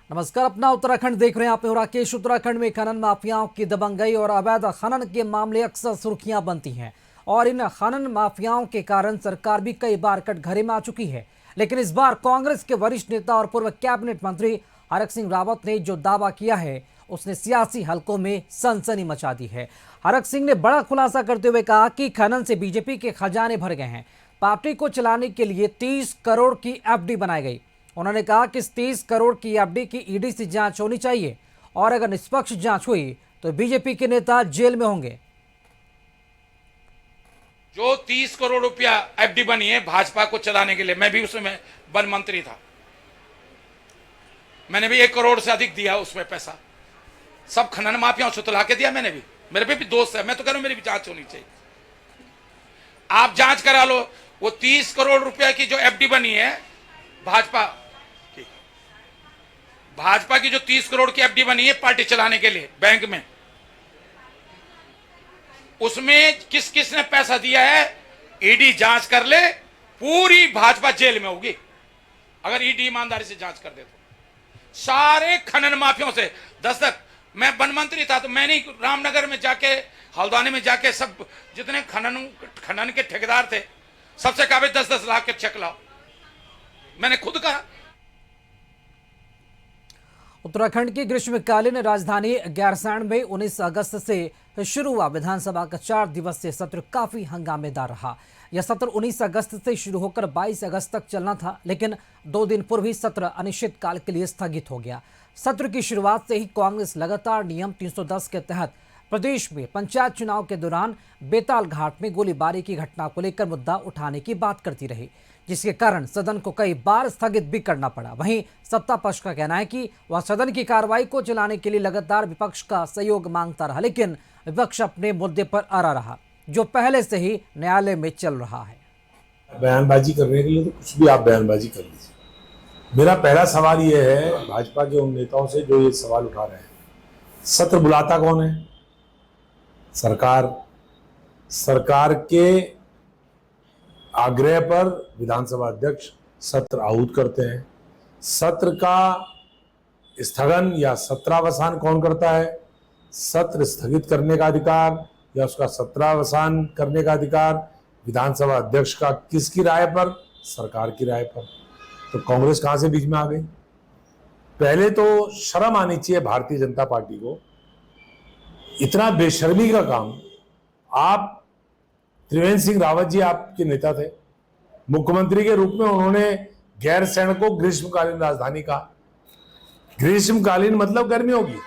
नमस्कार, अपना उत्तराखंड देख रहे हैं आप। राकेश, उत्तराखंड में खनन माफियाओं की दबंगई और अवैध खनन के मामले अक्सर सुर्खियां बनती हैं और इन खनन माफियाओं के कारण सरकार भी कई बार कटघरे में आ चुकी है। लेकिन इस बार कांग्रेस के वरिष्ठ नेता और पूर्व कैबिनेट मंत्री हरक सिंह रावत ने जो दावा किया है उसने सियासी हलकों में सनसनी मचा दी है। हरक सिंह ने बड़ा खुलासा करते हुए कहा कि खनन से बीजेपी के खजाने भर गए हैं। पार्टी को चलाने के लिए 30 करोड़ की एफडी बनाई गई। उन्होंने कहा कि इस 30 करोड़ की एफडी की ईडी से जांच होनी चाहिए और अगर निष्पक्ष जांच हुई तो बीजेपी के नेता जेल में होंगे। जो 30 करोड़ रुपया एफडी बनी है भाजपा को चलाने के लिए, मैं भी उसमें वन मंत्री था, मैंने भी 1 करोड़ से अधिक दिया उसमें पैसा। सब खनन माफियाओं से तुला के दिया मैंने भी। मेरे पे भी दोस्त है, मैं तो कह रहा हूं मेरी भी जांच होनी चाहिए। आप जांच करा लो। वो 30 करोड़ रुपया की जो एफडी बनी है भाजपा की जो 30 करोड़ की एफडी बनी है पार्टी चलाने के लिए बैंक में, उसमें किस किस ने पैसा दिया है ईडी जांच कर ले। पूरी भाजपा जेल में होगी अगर ईडी ईमानदारी से जांच कर दे तो। सारे खनन माफियों से 10 तक। मैं वन मंत्री था तो मैंने रामनगर में जाके, हल्द्वानी में जाके सब जितने खनन के ठेकेदार थे सबसे कहा 10-10 लाख के चेक लाओ। मैंने खुद कहा। उत्तराखंड की ग्रीष्मकालीन राजधानी गैरसैंण में 19 अगस्त से शुरू हुआ विधानसभा का 4 दिवसीय सत्र काफी हंगामेदार रहा। यह सत्र 19 अगस्त से शुरू होकर 22 अगस्त तक चलना था, लेकिन 2 दिन पूर्व ही सत्र अनिश्चितकाल के लिए स्थगित हो गया। सत्र की शुरुआत से ही कांग्रेस लगातार नियम 310 के तहत प्रदेश में पंचायत चुनाव के दौरान बेताल घाट में गोलीबारी की घटना को लेकर मुद्दा उठाने की बात करती रही, जिसके कारण सदन को कई बार स्थगित भी करना पड़ा। वहीं सत्ता पक्ष का कहना है कि वह सदन की कार्रवाई को चलाने के लिए लगातार विपक्ष का सहयोग मांगता रहा, लेकिन विपक्ष अपने मुद्दे पर अड़ा रहा, जो पहले से ही न्यायालय में चल रहा है। बयानबाजी करने के लिए तो कुछ भी आप बयानबाजी कर लीजिए। मेरा पहला सवाल ये है भाजपा के उन नेताओं से जो ये सवाल उठा रहे हैं, सत्र बुलाता कौन है? सरकार के आग्रह पर विधानसभा अध्यक्ष सत्र आहूत करते हैं। सत्र का स्थगन या सत्रावसान कौन करता है? सत्र स्थगित करने का अधिकार या उसका सत्रावसान करने का अधिकार विधानसभा अध्यक्ष का किसकी राय पर? सरकार की राय पर। तो कांग्रेस कहां से बीच में आ गई? पहले तो शर्म आनी चाहिए भारतीय जनता पार्टी को। इतना बेशर्मी का काम आप, त्रिवेंद्र सिंह रावत जी आपके नेता थे, मुख्यमंत्री के रूप में उन्होंने गैरसैंण को ग्रीष्मकालीन राजधानी कहा। ग्रीष्मकालीन मतलब गर्मियों की।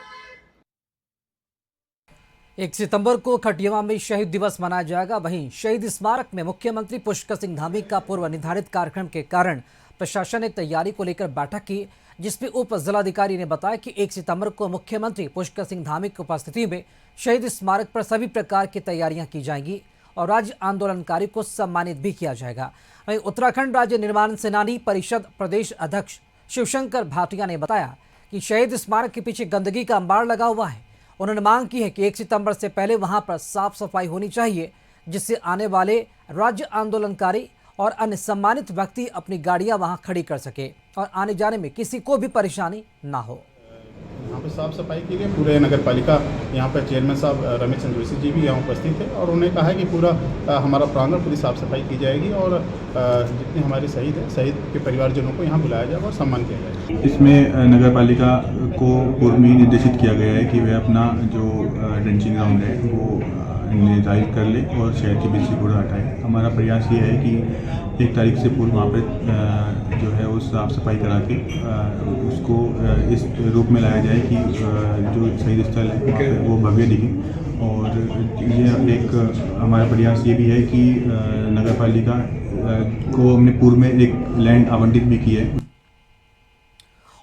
1 सितंबर को खटियावा में शहीद दिवस मनाया जाएगा। वहीं शहीद स्मारक में मुख्यमंत्री पुष्कर सिंह धामी का पूर्व निर्धारित कार्यक्रम के कारण प्रशासन ने तैयारी को लेकर बैठक की, जिसमें उप जिलाधिकारी ने बताया कि 1 सितंबर को मुख्यमंत्री पुष्कर सिंह धामी की उपस्थिति में शहीद स्मारक पर सभी प्रकार की तैयारियां की जाएंगी और राज्य आंदोलनकारी को सम्मानित भी किया जाएगा। वहीं उत्तराखंड राज्य निर्माण सेनानी परिषद प्रदेश अध्यक्ष शिवशंकर भाटिया ने बताया कि शहीद स्मारक के पीछे गंदगी का अंबार लगा हुआ है। उन्होंने मांग की है कि 1 सितंबर से पहले वहां पर साफ सफाई होनी चाहिए, जिससे आने वाले राज्य आंदोलनकारी और अन्य सम्मानित व्यक्ति अपनी गाड़ियां वहां खड़ी कर सके और आने जाने में किसी को भी परेशानी ना हो। यहाँ पर साफ सफाई की गई। पूरे नगर पालिका, यहाँ पर चेयरमैन साहब रमेश चंद्र जोशी जी भी यहाँ उपस्थित थे और उन्होंने कहा है कि पूरा हमारा प्रांगण पूरी साफ सफाई की जाएगी और जितने हमारे शहीद हैं, शहीद के परिवारजनों को यहाँ बुलाया जाएगा और सम्मान किया जाएगा। इसमें नगर पालिका को पूर्व में निर्देशित किया गया है कि वह अपना जो डंचिंग ग्राउंड है वो निर्धारित कर ले और शहर के बीच से कूड़ा हटाए। हमारा प्रयास ये है कि 1 तारीख से पूर्व वहाँ पर जो है वो साफ सफाई करा के उसको इस रूप में लाया जाए कि जो शहीद स्थल है वहाँ पर वो भव्य दिखे। और ये एक हमारा प्रयास ये भी है कि नगर पालिका को हमने पूर्व में एक लैंड आवंटित भी की है।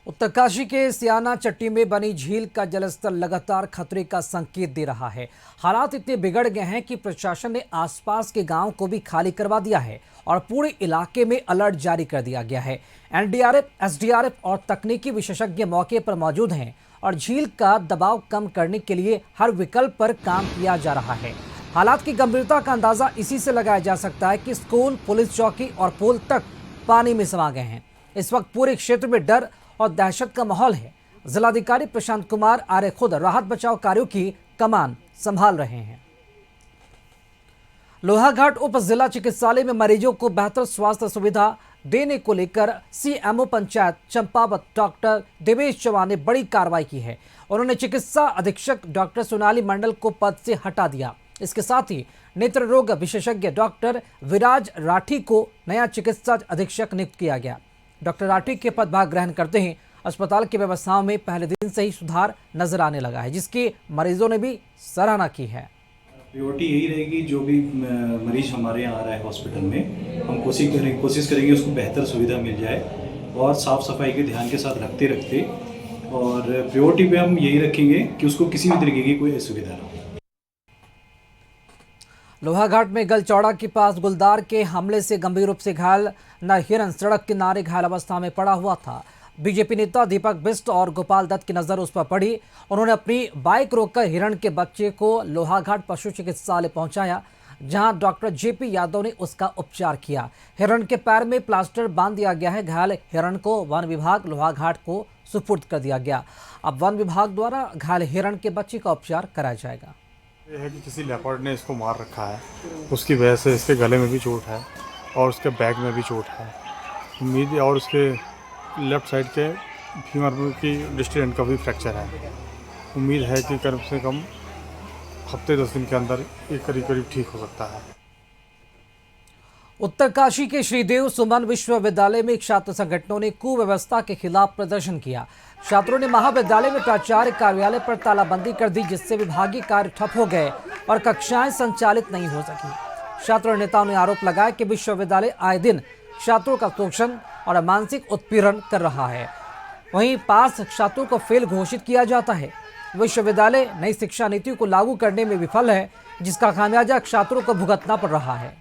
उत्तरकाशी के सियाना चट्टी में बनी झील का जलस्तर लगातार खतरे का संकेत दे रहा है। हालात इतने बिगड़ गए हैं कि प्रशासन ने आसपास के गांव को भी खाली करवा दिया है और पूरे इलाके में अलर्ट जारी कर दिया गया है। एनडीआरएफ, एसडीआरएफ और तकनीकी विशेषज्ञ मौके पर मौजूद हैं और झील का दबाव कम करने के लिए हर विकल्प पर काम किया जा रहा है। हालात की गंभीरता का अंदाजा इसी से लगाया जा सकता है कि स्कूल, पुलिस चौकी और पुल तक पानी में समा गए हैं। इस वक्त पूरे क्षेत्र में डर और दहशत का माहौल है। जिलाधिकारी प्रशांत कुमार आर्य खुद राहत बचाव कार्यों की कमान संभाल रहे हैं। लोहाघाट उप जिला चिकित्सालय में मरीजों को बेहतर स्वास्थ्य सुविधा देने को लेकर सीएमओ पंचायत चंपावत डॉक्टर देवेश चौहान ने बड़ी कार्रवाई की है। उन्होंने चिकित्सा अधीक्षक डॉक्टर सोनाली मंडल को पद से हटा दिया। इसके साथ ही नेत्र रोग विशेषज्ञ डॉक्टर विराज राठी को नया चिकित्सा अधीक्षक नियुक्त किया गया। डॉक्टर राठी के पदभार ग्रहण करते ही अस्पताल की व्यवस्थाओं में पहले दिन से ही सुधार नजर आने लगा है, जिसकी मरीजों ने भी सराहना की है। प्रायोरिटी यही रहेगी, जो भी मरीज हमारे यहाँ आ रहा है हॉस्पिटल में, हम कोशिश करेंगे उसको बेहतर सुविधा मिल जाए और साफ़ सफाई के ध्यान के साथ रखते और प्रायोरिटी पे हम यही रखेंगे कि उसको किसी भी तरीके की कोई असुविधा ना हो। लोहाघाट में गलचौड़ा के पास गुलदार के हमले से गंभीर रूप से घायल हिरन सड़क किनारे घायल अवस्था में पड़ा हुआ था। बीजेपी नेता दीपक बिष्ट और गोपाल दत्त की नजर उस पर पड़ी। उन्होंने अपनी बाइक रोककर हिरण के बच्चे को लोहाघाट पशु चिकित्सालय पहुंचाया, जहां डॉक्टर जेपी यादव ने उसका उपचार किया। हिरण के पैर में प्लास्टर बांध दिया गया है। घायल हिरण को वन विभाग लोहाघाट को सुपुर्द कर दिया गया। अब वन विभाग द्वारा घायल हिरण के बच्चे का उपचार कराया जाएगा। यह है कि किसी लेपर्ड ने इसको मार रखा है, उसकी वजह से इसके गले में भी चोट है और उसके बैक में भी चोट है। उम्मीद और उसके लेफ्ट साइड के फीमर की डिस्टल एंड का भी फ्रैक्चर है। उम्मीद है कि कम से कम हफ्ते 10 दिन के अंदर ये करीब ठीक हो सकता है। उत्तरकाशी के श्रीदेव सुमन विश्वविद्यालय में छात्र संगठनों ने कुव्यवस्था के खिलाफ प्रदर्शन किया। छात्रों ने महाविद्यालय में प्राचार्य कार्यालय पर तालाबंदी कर दी, जिससे विभागीय कार्य ठप हो गए और कक्षाएं संचालित नहीं हो सकी। छात्र नेताओं ने आरोप लगाया कि विश्वविद्यालय आए दिन छात्रों का शोषण और मानसिक उत्पीड़न कर रहा है। वहीं पास छात्रों को फेल घोषित किया जाता है। विश्वविद्यालय नई शिक्षा नीति को लागू करने में विफल है, जिसका खामियाजा छात्रों को भुगतना पड़ रहा है।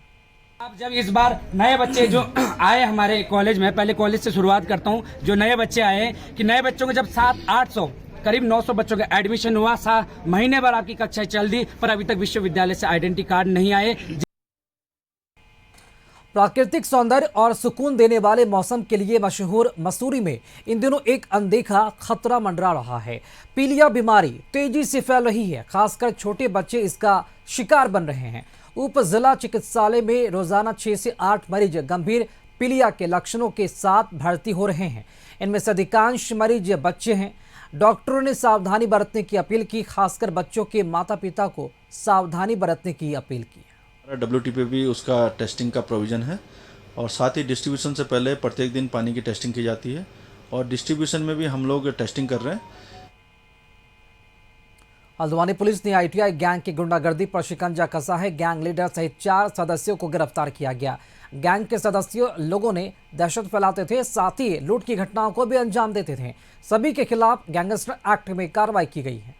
अब जब इस बार नए बच्चे जो आए हमारे कॉलेज में, पहले कॉलेज से शुरुआत करता हूं, जो नए बच्चे आए कि नए बच्चों को जब 700-800 करीब 900 बच्चों का एडमिशन हुआ, महीने भर आपकी कक्षाएं चल दी, पर अभी तक विश्वविद्यालय से आइडेंटिटी कार्ड नहीं आए। प्राकृतिक सौंदर्य और सुकून देने वाले मौसम के लिए मशहूर मसूरी में इन दिनों एक अनदेखा खतरा मंडरा रहा है। पीलिया बीमारी तेजी से फैल रही है, खासकर छोटे बच्चे इसका शिकार बन रहे हैं। उप जिला चिकित्सालय में रोजाना 6 से 8 मरीज गंभीर पीलिया के लक्षणों के साथ भर्ती हो रहे हैं। इनमें से अधिकांश मरीज बच्चे हैं। डॉक्टरों ने सावधानी बरतने की अपील की, खासकर बच्चों के माता पिता को सावधानी बरतने की अपील की। WT पे भी उसका टेस्टिंग का प्रोविज़न है और साथ ही डिस्ट्रीब्यूशन से पहले प्रत्येक दिन पानी की टेस्टिंग की जाती है और डिस्ट्रीब्यूशन में भी हम लोग टेस्टिंग कर रहे हैं। हल्द्वानी पुलिस ने ITI गैंग की गुंडागर्दी पर शिकंजा कसा है। गैंग लीडर सहित 4 सदस्यों को गिरफ्तार किया गया। गैंग के सदस्यों लोगों ने दहशत फैलाते थे, साथ ही लूट की घटनाओं को भी अंजाम देते थे। सभी के खिलाफ गैंगस्टर एक्ट में कार्रवाई की गई है।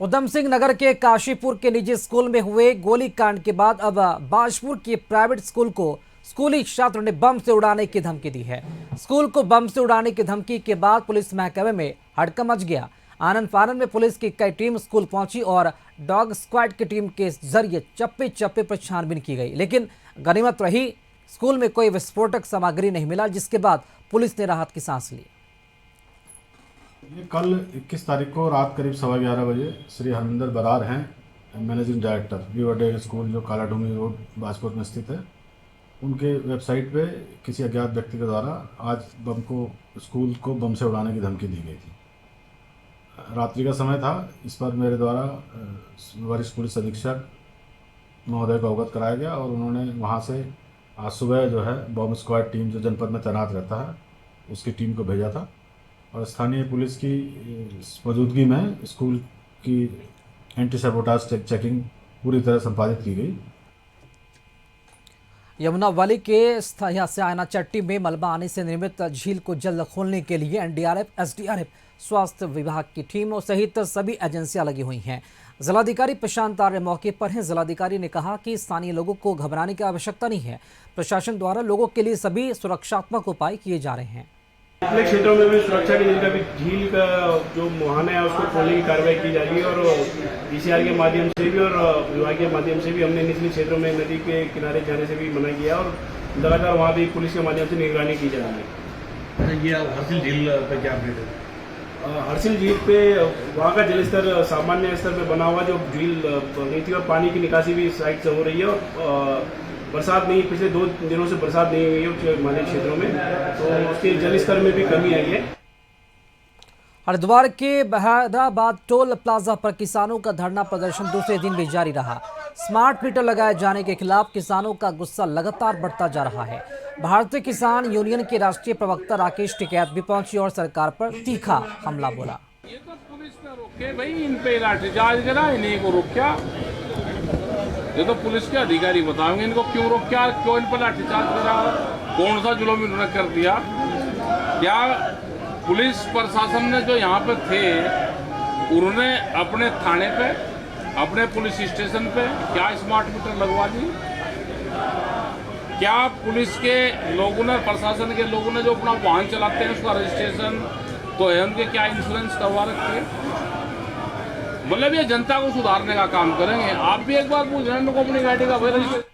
उधम सिंह नगर के काशीपुर के निजी स्कूल में हुए गोलीकांड के बाद अब बाजपुर के प्राइवेट स्कूल को स्कूली छात्र ने बम से उड़ाने की धमकी दी है। स्कूल को बम से उड़ाने की धमकी के बाद पुलिस महकमे में हड़कंप मच गया। आनंद फानन में पुलिस की कई टीम स्कूल पहुंची और डॉग स्क्वाड की टीम के जरिए चप्पे चप्पे पर छानबीन की गई, लेकिन गनीमत रही स्कूल में कोई विस्फोटक सामग्री नहीं मिला, जिसके बाद पुलिस ने राहत की सांस ली। ये कल 21 तारीख को रात करीब 11:15 बजे श्री हरमिंदर बरार हैं, मैनेजिंग डायरेक्टर वीवर स्कूल जो कालाडूंगी रोड बाजपुर में स्थित है, उनके वेबसाइट पे किसी अज्ञात व्यक्ति के द्वारा आज स्कूल को बम से उड़ाने की धमकी दी गई थी। रात्रि का समय था। इस पर मेरे द्वारा वरिष्ठ पुलिस अधीक्षक महोदय को अवगत कराया गया और उन्होंने वहां से आज सुबह जो है बॉम्ब स्क्वाड टीम जो जनपद में तैनात रहता है उसकी टीम को भेजा था और स्थानीय पुलिस की मौजूदगी में स्कूल की एंटी सैबोटाज चेकिंग पूरी तरह संपादित की गई। यमुना वैली के स्याना चट्टी में मलबा आने से निर्मित झील को जल्द खोलने के लिए NDRF, SDRF, स्वास्थ्य विभाग की टीमों सहित सभी एजेंसियां लगी हुई हैं। जिलाधिकारी प्रशांत आर्य मौके पर हैं। जिलाधिकारी ने कहा कि स्थानीय लोगों को घबराने की आवश्यकता नहीं है। प्रशासन द्वारा लोगों के लिए सभी सुरक्षात्मक उपाय किए जा रहे हैं। अपने क्षेत्रों में भी सुरक्षा के लिए भी झील का जो मुहाना है उसको खोलने की कार्रवाई की जा रही है और PCR के माध्यम से भी और विभाग के माध्यम से भी हमने निचले क्षेत्रों में नदी के किनारे जाने से भी मना किया और लगातार वहाँ भी पुलिस के माध्यम से निगरानी की जा रही है। ये हर्षिल झील पर क्या अपडेट है? हरसिल झील पे वहाँ का जलस्तर सामान्य स्तर पे बना हुआ जो झील नहीं थी और पानी की निकासी भी साइड से हो रही है और बरसात नहीं, पिछले 2 दिनों से बरसात नहीं हुई है हिमालयी क्षेत्रों में, तो उसके जलस्तर में भी कमी आई है। हरिद्वार के बहादुराबाद टोल प्लाजा पर किसानों का धरना प्रदर्शन दूसरे दिन भी जारी रहा। स्मार्ट मीटर लगाए जाने के खिलाफ किसानों का गुस्सा लगातार बढ़ता जा रहा है। भारतीय किसान यूनियन के राष्ट्रीय प्रवक्ता राकेश टिकैत भी पहुंचे और सरकार पर तीखा हमला बोला। ये तो पुलिस ने रोके भाई, इन पे लाठीचार्ज करा, इन्हीं को रोका। ये तो पुलिस के अधिकारी बताएंगे इनको क्यों रोका, क्यों इन पर लाठीचार्ज करा, कौन सा जुल्म इन्होंने कर दिया। क्या पुलिस प्रशासन ने जो यहाँ पे थे उन्होंने अपने थाने पे, अपने पुलिस स्टेशन पे क्या स्मार्ट मीटर लगवा दी? क्या पुलिस के लोगों ने, प्रशासन के लोगों ने जो अपना वाहन चलाते हैं उसका रजिस्ट्रेशन तो है, उनके क्या इंश्योरेंस करवा रखे हैं? मतलब ये जनता को सुधारने का काम करेंगे। आप भी एक बार पूछ रहे हैं इनको अपनी गाड़ी का रजिस्ट्रेशन